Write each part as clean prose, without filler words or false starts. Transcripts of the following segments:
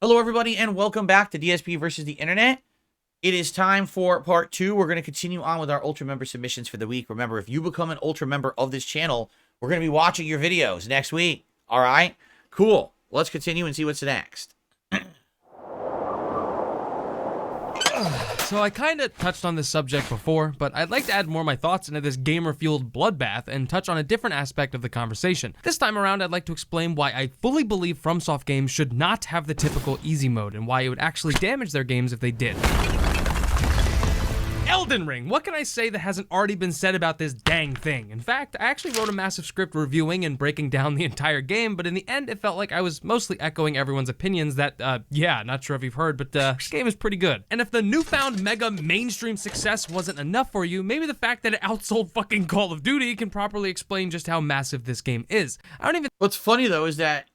Hello, everybody, and welcome back to DSP versus the Internet. It is time for part 2. We're going to continue on with our Ultra member submissions for the week. Remember, if you become an Ultra member of this channel, we're going to be watching your videos next week. All right? Cool. Let's continue and see what's next. So I kind of touched on this subject before, but I'd like to add more of my thoughts into this gamer-fueled bloodbath and touch on a different aspect of the conversation. This time around, I'd like to explain why I fully believe FromSoft games should not have the typical easy mode and why it would actually damage their games if they did. Elden Ring! What can I say that hasn't already been said about this dang thing? In fact, I actually wrote a massive script reviewing and breaking down the entire game, but in the end, it felt like I was mostly echoing everyone's opinions that, yeah, not sure if you've heard, but this game is pretty good. And if the newfound mega mainstream success wasn't enough for you, maybe the fact that it outsold fucking Call of Duty can properly explain just how massive this game is. What's funny, though, is that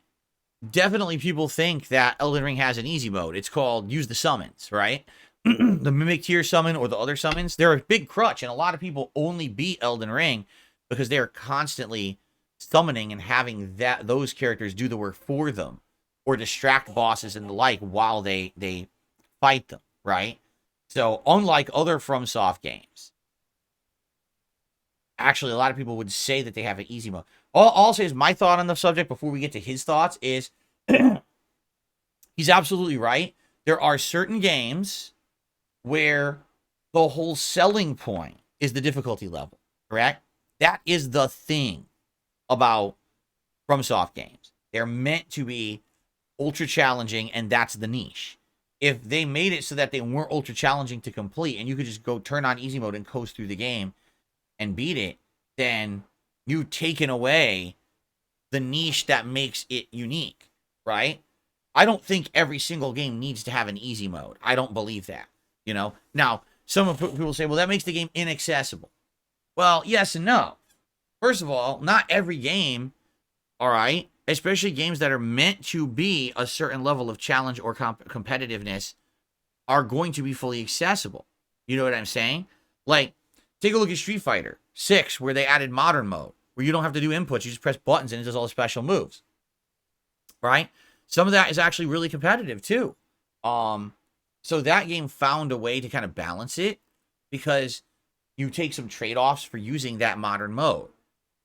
definitely people think that Elden Ring has an easy mode. It's called use the summons, right? The Mimic Tier summon or the other summons, they're a big crutch, and a lot of people only beat Elden Ring because they're constantly summoning and having those characters do the work for them or distract bosses and the like while they fight them, right? So unlike other FromSoft games, actually a lot of people would say that they have an easy mode. All I'll say is my thought on the subject before we get to his thoughts is he's absolutely right. There are certain games where the whole selling point is the difficulty level, correct? That is the thing about FromSoft games. They're meant to be ultra challenging, and that's the niche. If they made it so that they weren't ultra challenging to complete, and you could just go turn on easy mode and coast through the game and beat it, then you've taken away the niche that makes it unique, right? I don't think every single game needs to have an easy mode. I don't believe that. You know, now some people say, well, that makes the game inaccessible. Well, yes and no. First of all, not every game, all right, especially games that are meant to be a certain level of challenge or competitiveness, are going to be fully accessible. You know what I'm saying? Like, take a look at Street Fighter 6, where they added modern mode, where you don't have to do inputs, you just press buttons and it does all the special moves. Right? Some of that is actually really competitive too. So that game found a way to kind of balance it because you take some trade-offs for using that modern mode,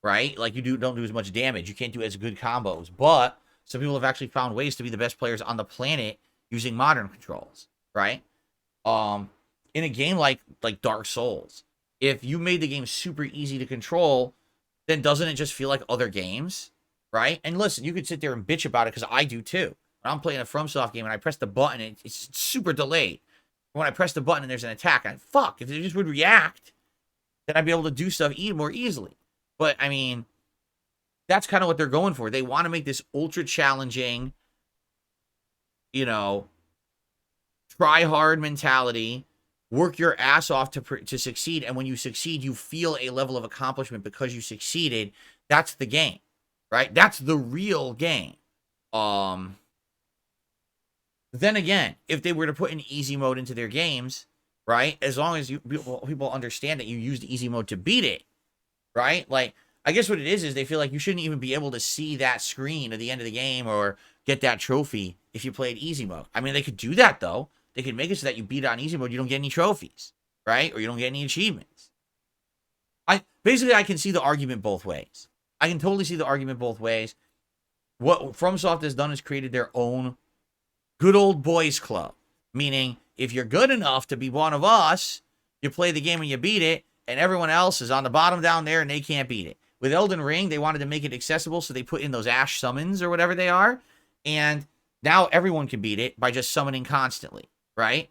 right? Like you don't do as much damage. You can't do as good combos, but some people have actually found ways to be the best players on the planet using modern controls, right? In a game like Dark Souls, if you made the game super easy to control, then doesn't it just feel like other games, right? And listen, you could sit there and bitch about it because I do too. I'm playing a FromSoft game and I press the button, it's super delayed. When I press the button and there's an attack, fuck, if it just would react, then I'd be able to do stuff more easily. But, I mean, that's kind of what they're going for. They want to make this ultra challenging, you know, try hard mentality, work your ass off to succeed. And when you succeed, you feel a level of accomplishment because you succeeded. That's the game, right? That's the real game. Then again, if they were to put an easy mode into their games, right, as long as people understand that you use the easy mode to beat it, right? Like, I guess what it is they feel like you shouldn't even be able to see that screen at the end of the game or get that trophy if you played easy mode. I mean, they could do that, though. They could make it so that you beat on easy mode, you don't get any trophies, right? Or you don't get any achievements. Basically, I can see the argument both ways. I can totally see the argument both ways. What FromSoft has done is created their own good old boys club, meaning if you're good enough to be one of us, you play the game and you beat it, and everyone else is on the bottom down there and they can't beat it. With Elden Ring, they wanted to make it accessible, so they put in those Ash summons or whatever they are, and now everyone can beat it by just summoning constantly, right?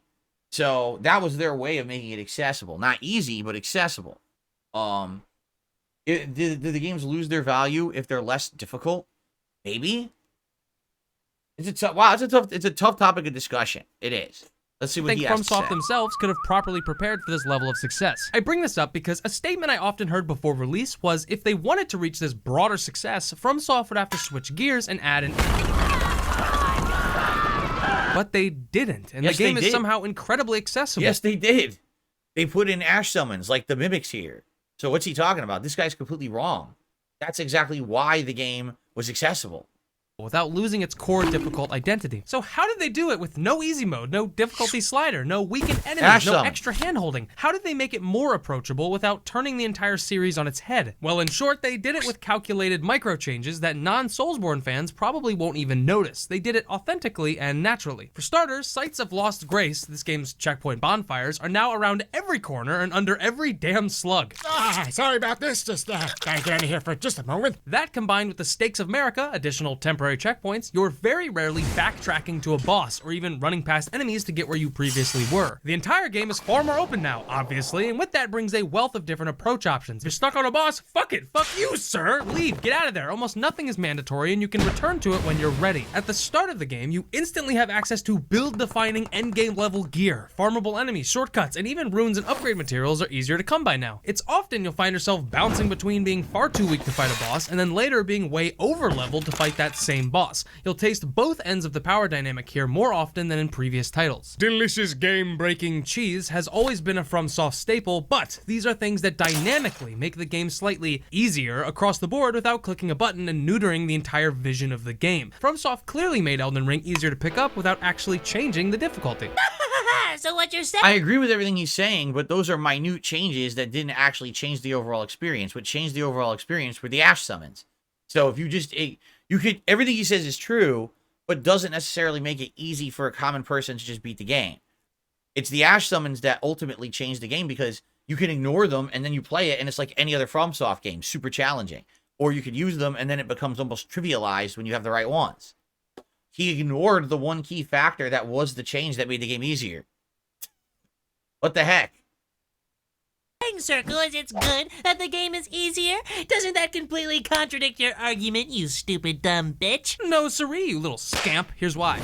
So that was their way of making it accessible. Not easy, but accessible. Do the games lose their value if they're less difficult? Maybe. It's a tough topic of discussion. It is. Let's see what he has to say. FromSoft themselves could have properly prepared for this level of success. I bring this up because a statement I often heard before release was if they wanted to reach this broader success, FromSoft would have to switch gears and add an... But they didn't, and yes, the game is somehow incredibly accessible. Yes, they did. They put in Ash summons like the Mimics here. So what's he talking about? This guy's completely wrong. That's exactly why the game was accessible. without losing its core difficult identity. So how did they do it with no easy mode, no difficulty slider, no weakened enemies, no extra hand-holding? How did they make it more approachable without turning the entire series on its head? Well, in short, they did it with calculated micro changes that non-Soulsborne fans probably won't even notice. They did it authentically and naturally. For starters, sites of lost grace, this game's checkpoint bonfires, are now around every corner and under every damn slug. Sorry about this, just gotta get out of here for just a moment. That combined with the Stakes of America, additional temporary checkpoints, you're very rarely backtracking to a boss or even running past enemies to get where you previously were. The entire game is far more open now, obviously, and with that brings a wealth of different approach options. If you're stuck on a boss, fuck it, fuck you, sir! Leave, get out of there. Almost nothing is mandatory and you can return to it when you're ready. At the start of the game, you instantly have access to build-defining endgame level gear, farmable enemies, shortcuts, and even runes and upgrade materials are easier to come by now. It's often you'll find yourself bouncing between being far too weak to fight a boss and then later being way over-leveled to fight that same boss. You'll taste both ends of the power dynamic here more often than in previous titles. Delicious game-breaking cheese has always been a FromSoft staple, but these are things that dynamically make the game slightly easier across the board without clicking a button and neutering the entire vision of the game. FromSoft clearly made Elden Ring easier to pick up without actually changing the difficulty. So what you're saying? I agree with everything he's saying, but those are minute changes that didn't actually change the overall experience. What changed the overall experience were the Ash summons. So if you just, everything he says is true, but doesn't necessarily make it easy for a common person to just beat the game. It's the Ash summons that ultimately change the game because you can ignore them and then you play it and it's like any other FromSoft game, super challenging. Or you could use them and then it becomes almost trivialized when you have the right ones. He ignored the one key factor that was the change that made the game easier. What the heck? Circle is it's good that the game is easier? Doesn't that completely contradict your argument, you stupid dumb bitch? No siree, you little scamp. Here's why.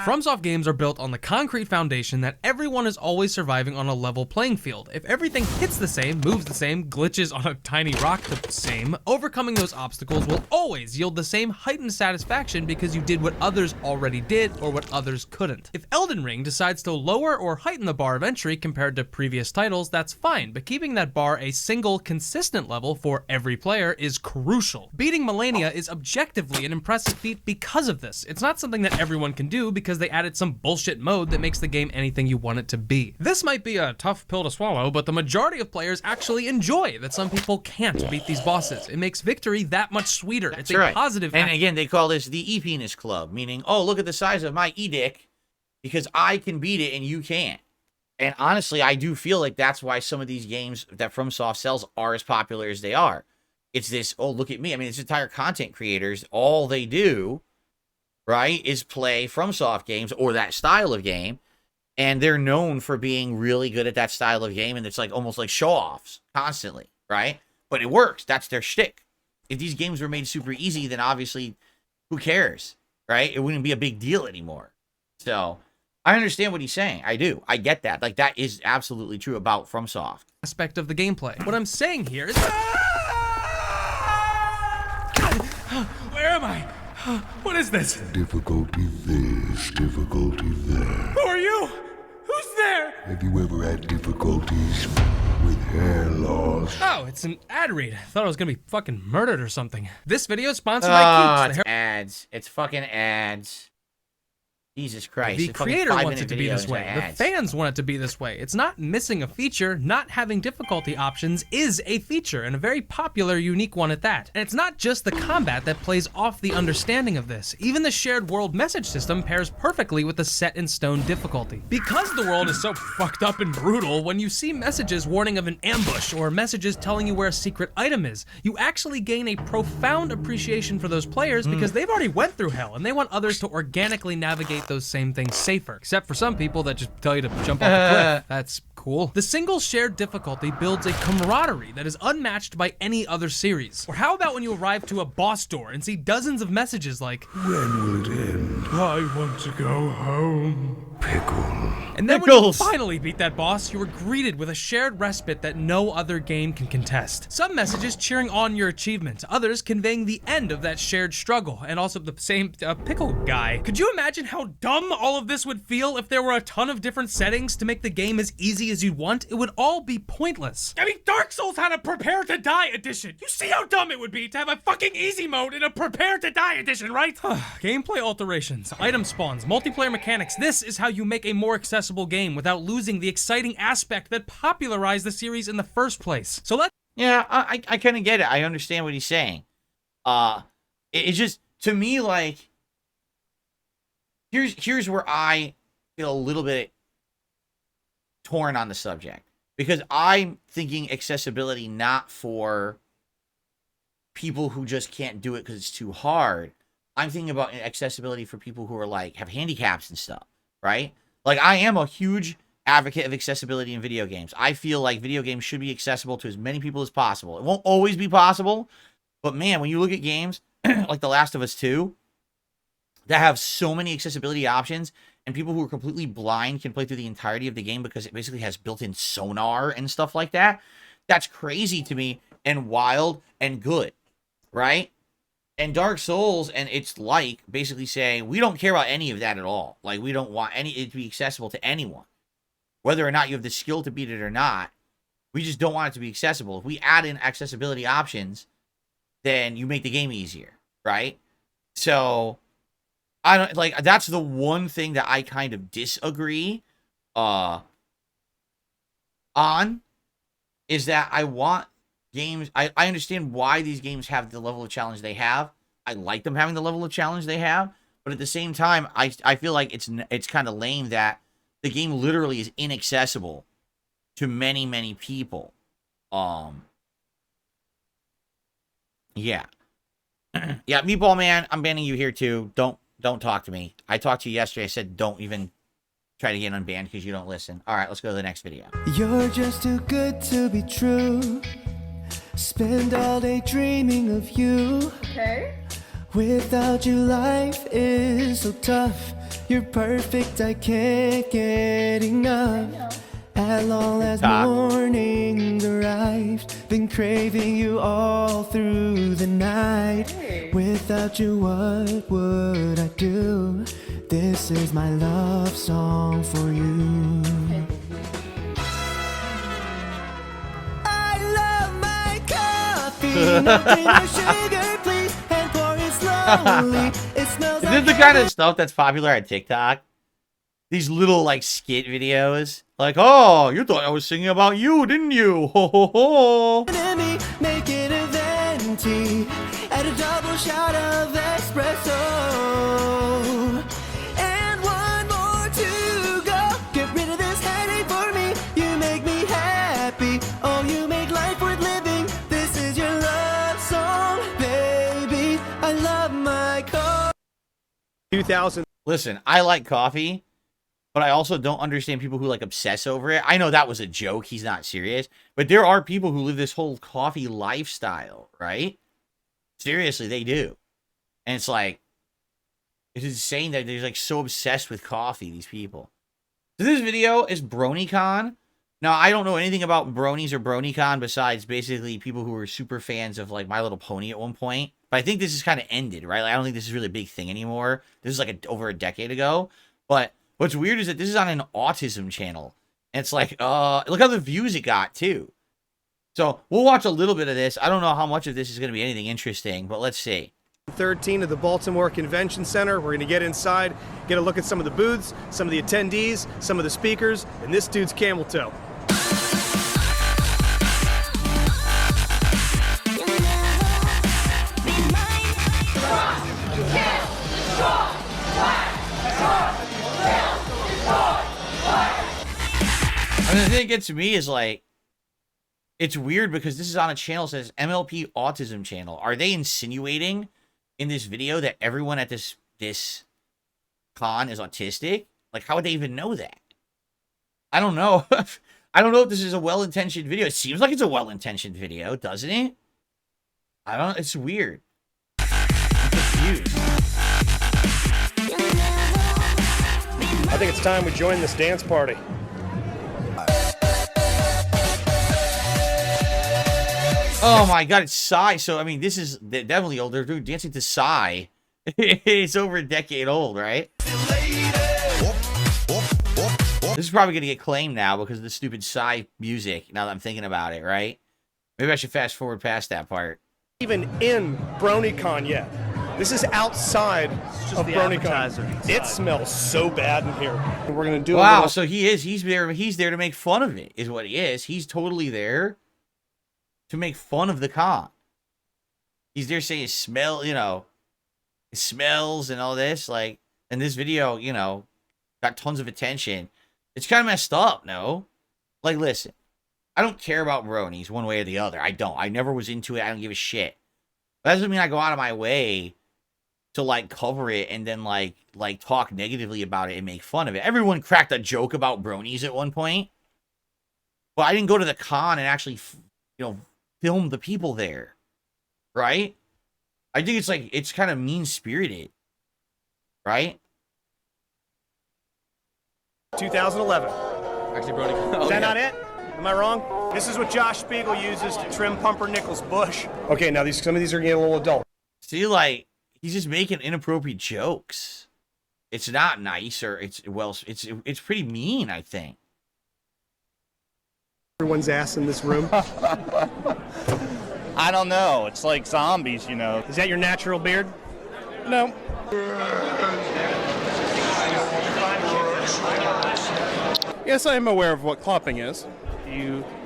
FromSoft games are built on the concrete foundation that everyone is always surviving on a level playing field. If everything hits the same, moves the same, glitches on a tiny rock the same, overcoming those obstacles will always yield the same heightened satisfaction because you did what others already did or what others couldn't. If Elden Ring decides to lower or heighten the bar of entry compared to previous titles, that's fine, but keeping that bar a single, consistent level for every player is crucial. Beating Millennia is objectively an impressive feat because of this. It's not something that everyone can do because they added some bullshit mode that makes the game anything you want it to be. This might be a tough pill to swallow, but the majority of players actually enjoy that some people can't beat these bosses. It makes victory that much sweeter. It's a positive. And again, they call this the E-penis club, meaning, oh, look at the size of my E-dick because I can beat it and you can't. And honestly, I do feel like that's why some of these games that FromSoft sells are as popular as they are. It's this, oh, look at me. I mean, it's entire content creators. All they do, right, is play FromSoft games or that style of game, and they're known for being really good at that style of game, and it's like almost like show-offs constantly, right? But it works. That's their shtick. If these games were made super easy, then obviously, who cares, right? It wouldn't be a big deal anymore. So, I understand what he's saying. I do. I get that. Like, that is absolutely true about FromSoft. Aspect of the gameplay. What I'm saying here is... Where am I? What is this? Difficulty this, difficulty there. Who are you? Who's there? Have you ever had difficulties with hair loss? Oh, it's an ad read. I thought I was gonna be fucking murdered or something. This video is sponsored by Keeps. It's ads. It's fucking ads. Jesus Christ. The creator wants it to be this way. The fans want it to be this way. It's not missing a feature. Not having difficulty options is a feature, and a very popular, unique one at that. And it's not just the combat that plays off the understanding of this. Even the shared world message system pairs perfectly with the set-in-stone difficulty. Because the world is so fucked up and brutal, when you see messages warning of an ambush or messages telling you where a secret item is, you actually gain a profound appreciation for those players because they've already went through hell, and they want others to organically navigate those same things safer. Except for some people that just tell you to jump off a cliff. That's cool. The single shared difficulty builds a camaraderie that is unmatched by any other series. Or how about when you arrive to a boss door and see dozens of messages like, When will it end? I want to go home. Pickle. And then when you Pickles. finally beat that boss, you were greeted with a shared respite that no other game can contest. Some messages cheering on your achievement, others conveying the end of that shared struggle, and also the same pickle guy. Could you imagine how dumb all of this would feel if there were a ton of different settings to make the game as easy as you want? It would all be pointless. I mean, Dark Souls had a prepare to die edition. You see how dumb it would be to have a fucking easy mode in a prepare to die edition, right? Gameplay alterations, item spawns, multiplayer mechanics. This is how you make a more accessible game without losing the exciting aspect that popularized the series in the first place. So let's Yeah, I kind of get it. I understand what he's saying. It's just, to me, like, here's where I feel a little bit torn on the subject, because I'm thinking accessibility not for people who just can't do it because it's too hard. I'm thinking about accessibility for people who are like have handicaps and stuff, right? Like, I am a huge advocate of accessibility in video games. I feel like video games should be accessible to as many people as possible. It won't always be possible, but man, when you look at games like The Last of Us 2 that have so many accessibility options, and people who are completely blind can play through the entirety of the game because it basically has built-in sonar and stuff like that, that's crazy to me and wild and good, right? And Dark Souls and its like basically saying, we don't care about any of that at all. Like, we don't want it to be accessible to anyone. Whether or not you have the skill to beat it or not, we just don't want it to be accessible. If we add in accessibility options, then you make the game easier, right? So, I don't, like, that's the one thing that I kind of disagree on, is that I want games, I understand why these games have the level of challenge they have. I like them having the level of challenge they have, but at the same time, I feel like it's kind of lame that the game literally is inaccessible to many, many people. Yeah. Yeah, Meatball Man, I'm banning you here too. Don't talk to me. I talked to you yesterday. I said don't even try to get unbanned because you don't listen. All right, let's go to the next video. You're just too good to be true. Spend all day dreaming of you. Okay. Without you, life is so tough. You're perfect, I can't get enough. At long as morning arrived, been craving you all through the night. Hey. Without you, what would I do? This is my love song for you. I love my coffee, nothing but sugar, please, and pour it slowly. It smells Is like this the kind of stuff that's popular on TikTok? These little, like, skit videos. Like, oh, you thought I was singing about you, didn't you? Ho, ho, ho. enemy, make it a venti. Add a double shot of espresso. And one more to go. Get rid of this headache for me. You make me happy. Oh, you make life worth living. This is your love song, baby. I love my car. 2000. Listen, I like coffee, but I also don't understand people who, like, obsess over it. I know that was a joke. He's not serious. But there are people who live this whole coffee lifestyle, right? Seriously, they do. And it's like, it's insane that they're, like, so obsessed with coffee, these people. So this video is BronyCon. Now, I don't know anything about bronies or BronyCon besides basically people who were super fans of, like, My Little Pony at one point. But I think this is kind of ended, right? Like, I don't think this is really a big thing anymore. This is, like, over a decade ago. But what's weird is that this is on an autism channel. And it's like, look how the views it got, too. So, we'll watch a little bit of this. I don't know how much of this is going to be anything interesting, but let's see. 13 of the Baltimore Convention Center. We're going to get inside, get a look at some of the booths, some of the attendees, some of the speakers, and this dude's camel toe. I mean, the thing that gets me is, like, it's weird because this is on a channel that says MLP Autism Channel. Are they insinuating in this video that everyone at this con is autistic? Like, how would they even know that? I don't know. I don't know if this is a well-intentioned video. It seems like it's a well-intentioned video, doesn't it? I don't know. It's weird. I'm confused. A think it's time we join this dance party. Oh my god, it's Psy. So, I mean, this is definitely old. They're doing dancing to Psy. It's over a decade old, right? This is probably going to get claimed now because of the stupid Psy music, now that I'm thinking about it, right? Maybe I should fast forward past that part. Even in BronyCon yet. This is outside of BronyCon. It smells so bad in here. We're going to do Wow, so he's there to make fun of it, is what he is. He's totally there to make fun of the con. He's there saying smell, you know, it smells and all this, like, and this video, you know, got tons of attention. It's kind of messed up, no? Like, listen, I don't care about bronies one way or the other. I don't. I never was into it. I don't give a shit. That doesn't mean I go out of my way to, like, cover it and then, like talk negatively about it and make fun of it. Everyone cracked a joke about bronies at one point. But I didn't go to the con and actually, you know, film the people there. Right? I think it's, like, it's kind of mean-spirited. Right? 2011. Actually, BronyCon. Is that not it? Am I wrong? This is what Josh Spiegel uses to trim Pumpernickel's bush. Okay, now some of these are getting a little adult. See, like, he's just making inappropriate jokes. It's not nice, or it's pretty mean, I think. Everyone's ass in this room. I don't know. It's like zombies, you know. Is that your natural beard? No. Yes, I am aware of what clopping is.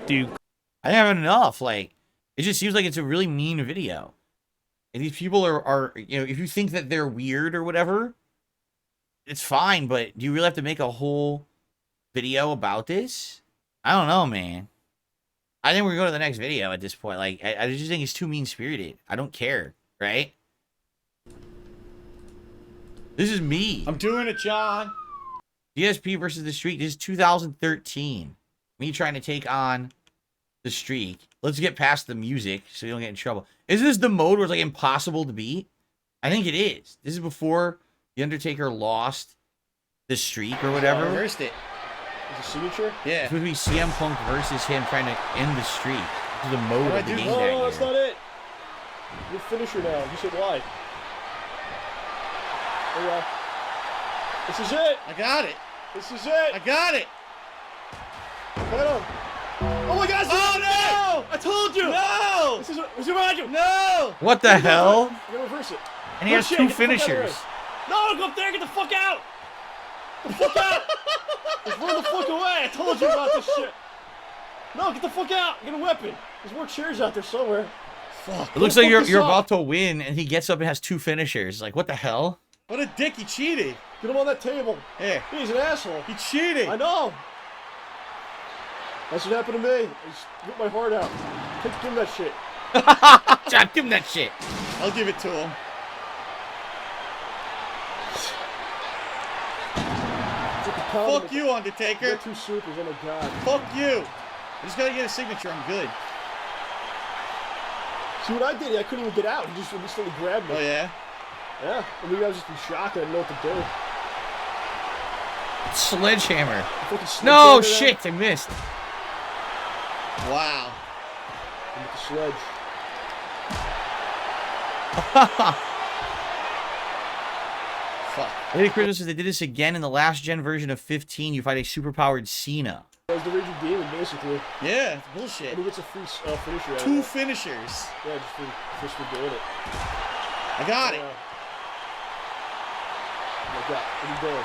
Do you I haven't enough. Like, it just seems like it's a really mean video. And these people are, you know, if you think that they're weird or whatever, it's fine, but do you really have to make a whole video about this? I don't know, man. I think we're going to go to the next video at this point. Like, I just think it's too mean-spirited. I don't care, right? This is me. I'm doing it, John. DSP versus the Streak. This is 2013. Me trying to take on the Streak. Let's get past the music so you don't get in trouble. Is this the mode where it's like impossible to beat? I think it is. This is before the Undertaker lost the Streak or whatever. Reversed it. Is it signature? Yeah. It's going to be CM Punk versus him trying to end the streak. This is the mode of the game that No, that's year. not it. Your finisher now. You said why. Oh, yeah. This is it. I got it. This is it. I got it. Cut him. Oh my God! Oh no! I told you. No! This is behind you. No! What the hell? I'm gonna reverse it. And he has Shit, two get the fuck out of finishers. here. No, go up there. Get the fuck out. The fuck out. Just run the fuck away. I told you about this shit. No, get the fuck out. Get a weapon. There's more chairs out there somewhere. Fuck. It looks like you're about to win, and he gets up and has two finishers. Like, what the hell? What a dick, he cheated. Get him on that table. Here. He's an asshole. He cheated. I know. That's what happened to me. I just ripped my heart out. Give him that shit. John, give him that shit. I'll give it to him. Fuck you, Undertaker. You're two supers. Oh my God. Fuck you. I just gotta get a signature. I'm good. See what I did? I couldn't even get out. He just instantly grabbed me. Oh, yeah? Yeah. I mean, I was just in shock. I didn't know what to do. Sledgehammer. Fucking No, sledgehammer shit, I missed. Wow. there. With the sledge. Fuck. Lady Christmas says they did this again in the last gen version of 15. You fight a superpowered Cena. That was the Raging Demon, basically. Yeah, it's And bullshit. he gets a free finisher out of Two it. finishers. Yeah, just for doing it. I got it. Oh my God. What are you doing?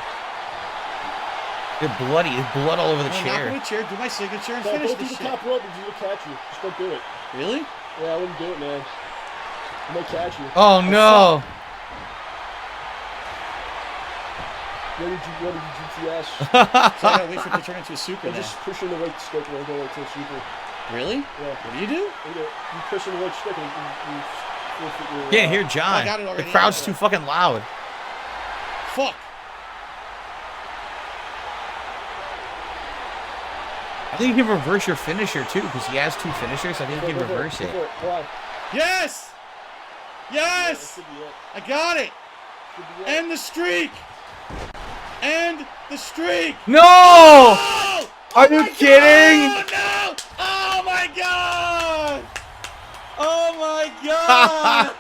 They're bloody. There's blood all over the I'm not chair. gonna chair. Do my signature and No, finish don't do this the shit. top rope because he'll catch you. Just don't do it. Really? Yeah, I wouldn't do it, man. He might catch you. Oh, no. Ready GTS. So I gotta wait for it to turn into a super I'm then. just pushing the right stick and I'll go right to a super. Really? Yeah. What do you do? You push on the right stick and you flip your, Can't hear John. I got it The already. crowd's too fucking loud. Fuck. I think you can reverse your finisher, too, because he has two finishers. I think you can reverse it. Why? Yes! That Yes! should be it. I got it! Should be it. End the streak! end the streak. No! Oh! Are you kidding? Oh, no! Oh my god! Oh my god!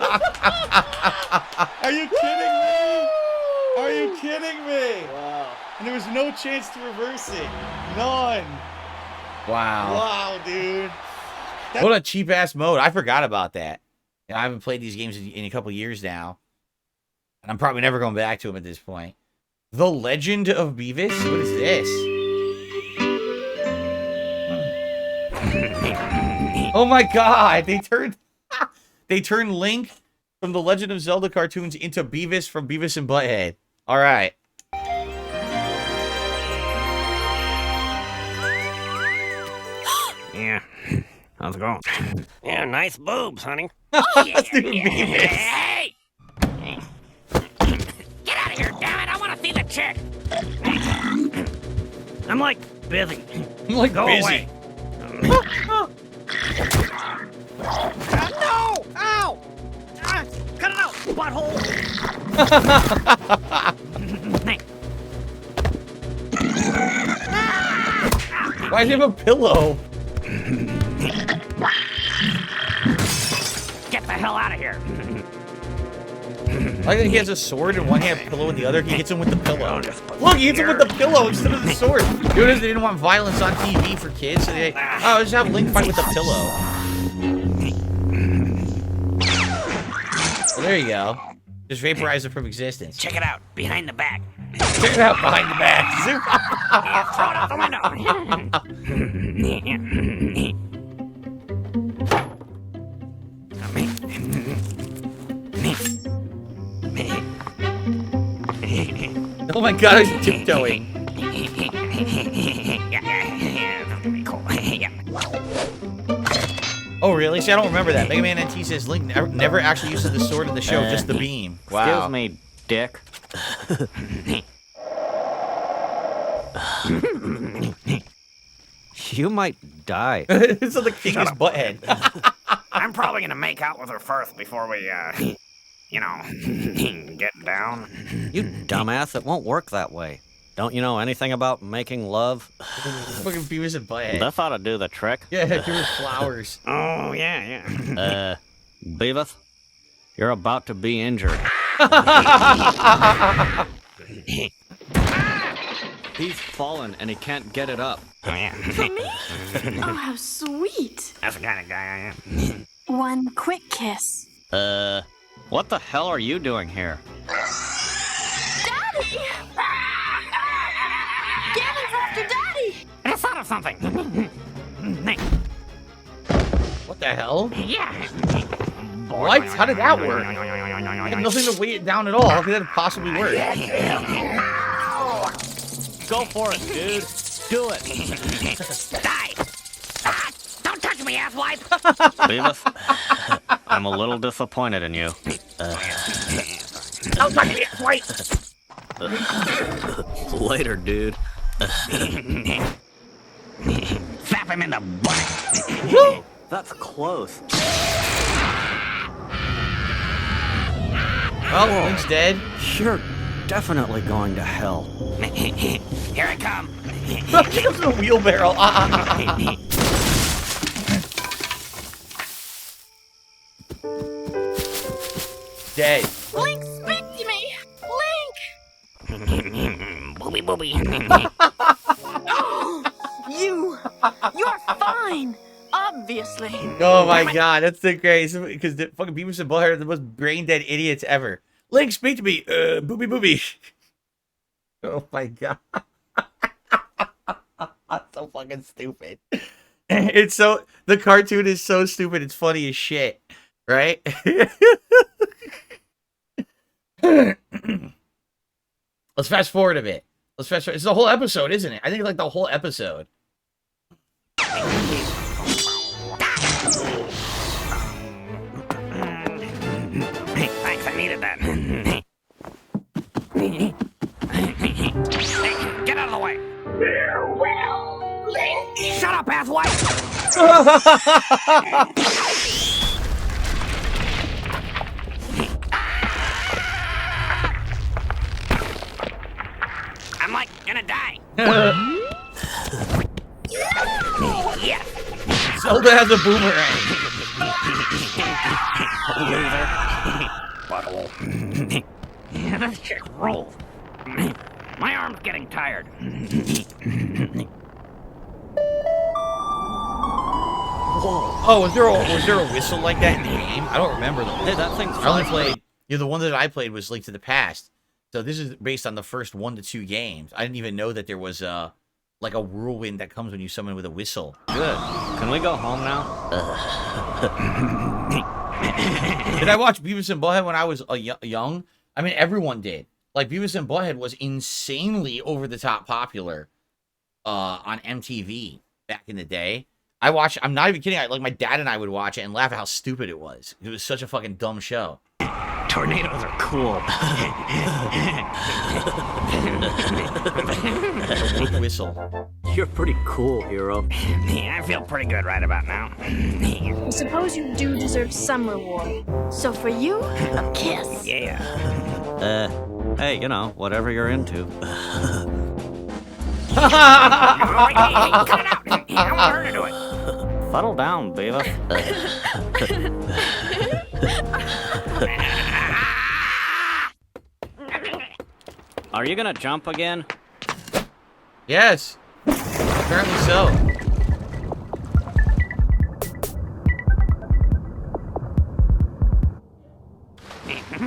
Are you kidding me? Are you kidding me? Wow. And there was no chance to reverse it. None. Wow. Wow, dude. What a cheap ass mode. I forgot about that. You know, I haven't played these games in a couple years now. And I'm probably never going back to them at this point. The Legend of Beavis? What is this? Oh my god, they turned Link from the Legend of Zelda cartoons into Beavis from Beavis and Butthead. All right. Yeah. How's it going? Yeah, nice boobs, honey. Let's do Beavis. Hey! Get out of here, damn it! I want to see the chick. I'm like busy. I'm like Go busy. away. No! Ow! Cut it out, butthole! Why do you have a pillow? Get the hell out of here! I think he has a sword and one hand pillow in the other. He hits him with the pillow. Look, he hits him with the pillow instead of the sword. You know, they didn't want violence on TV for kids, so they just have Link fight with the pillow. Well, there you go. Just vaporize it from existence. Check it out, behind the back. Check it out behind the back. Yeah, throw it out the Oh my god, I was tiptoeing. Oh really? See, I don't remember that. Mega Man NT says Link never actually uses the sword in the show, just the beam. Wow. Excuse me, dick. You might die. So the king is Butthead. I'm probably gonna make out with her first before we, you know, get down. You dumbass, it won't work that way. Don't you know anything about making love? Fucking Beavis and Butthead. That ought to do the trick. Yeah, give her flowers. Oh, yeah. Beavis, you're about to be injured. He's fallen and he can't get it up. Oh, yeah. For me? Oh, how sweet. That's the kind of guy I am. One quick kiss. What the hell are you doing here? Daddy! Gavin's after Daddy! I thought of something. What the hell? Yeah. What? How did that work? I had nothing to weigh it down at all. How could that possibly work? Go for it, dude. Do it. Die! Ah, don't touch me, asswipe! Beavis, I'm a little disappointed in you. Don't touch me, asswipe! Later, dude. Slap him in the butt. That's close. Well, Link's dead. You're definitely going to hell. Here I come. He comes in a wheelbarrow. Dead. Link, speak to me! Link! Booby booby. Oh, you're fine! Obviously. Oh my god, that's the greatest. Because the fucking Beavis and Butthead are the most brain dead idiots ever. Link, speak to me. Booby booby. Oh my god. That's so fucking stupid. It's so, the cartoon is so stupid, it's funny as shit. Right? Let's fast forward a bit. Let's fast forward. It's the whole episode, isn't it? I think it's like the whole episode. Thanks, I needed that. Hey, get out of the way. Shut up, asswipe! gonna die. Yeah. Zelda has a boomerang. Butthole. Yeah, this chick rolls. My arm's getting tired. Oh, was there a whistle like that in the game? I don't remember the Hey, that thing's I only played, the one that I played was Link to the Past. So this is based on the first 1 to 2 games. I didn't even know that there was like a whirlwind that comes when you summon with a whistle. Good. Can we go home now? Did I watch Beavis and Butthead when I was young? I mean, everyone did. Like, Beavis and Butthead was insanely over-the-top popular on MTV back in the day. I'm not even kidding. Like, my dad and I would watch it and laugh at how stupid it was. It was such a fucking dumb show. Tornadoes are cool. Whistle. You're pretty cool, hero. I feel pretty good right about now. I suppose you do deserve some reward. So for you, a kiss. Yeah. Hey, whatever you're into. Hey, cut it out. I want her to do it. Settle down, Beavis. Are you gonna jump again? Yes. Apparently so.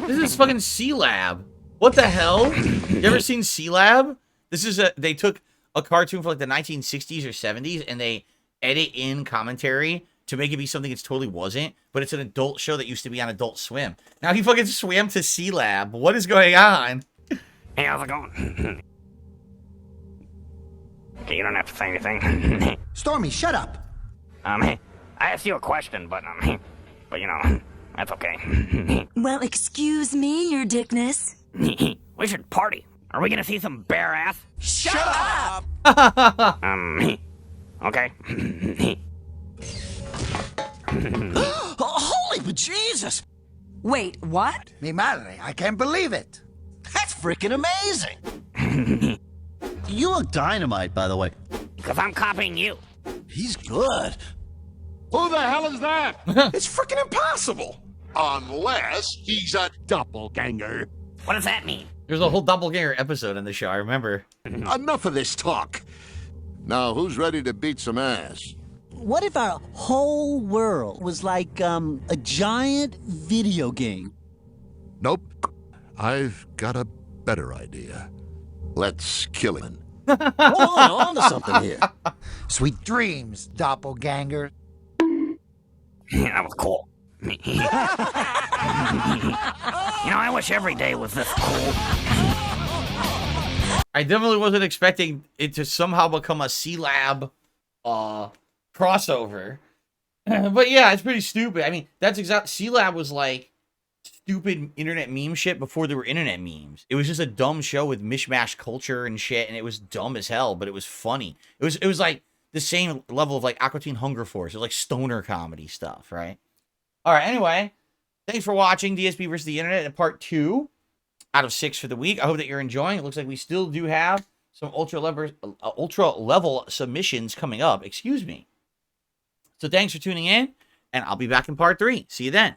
This is fucking C-Lab. What the hell? You ever seen C-Lab? This is they took a cartoon for like the 1960s or 70s and they edit in commentary to make it be something it totally wasn't, but it's an adult show that used to be on Adult Swim. Now he fucking swam to C-Lab. What is going on? Hey, how's it going? Okay, you don't have to say anything. Stormy, shut up. I asked you a question, but that's okay. Well, excuse me, your dickness. We should party. Are we gonna see some bare ass? Shut up! Okay. Holy bejesus! Wait, what? Mi madre, I can't believe it. That's freaking amazing. You look dynamite, by the way. Because I'm copying you. He's good. Who the hell is that? It's freaking impossible. Unless he's a doppelganger. What does that mean? There's a whole doppelganger episode in the show, I remember. Enough of this talk. Now, who's ready to beat some ass? What if our whole world was like a giant video game? Nope. I've got a better idea. Let's kill him. On to something here. Sweet dreams, doppelganger. That was cool. I wish every day was this cool. I definitely wasn't expecting it to somehow become a C-Lab crossover. But yeah, it's pretty stupid. I mean, that's exact. C-Lab was like stupid internet meme shit before there were internet memes. It was just a dumb show with mishmash culture and shit, and it was dumb as hell, but it was funny. It was like the same level of like Aqua Teen Hunger Force. It was like stoner comedy stuff, right? All right, anyway, thanks for watching DSP versus the Internet in part 2 out of 6 for the week. I hope that you're enjoying. It looks like we still do have some ultra level submissions coming up. Excuse me. So thanks for tuning in, and I'll be back in part 3. See you then.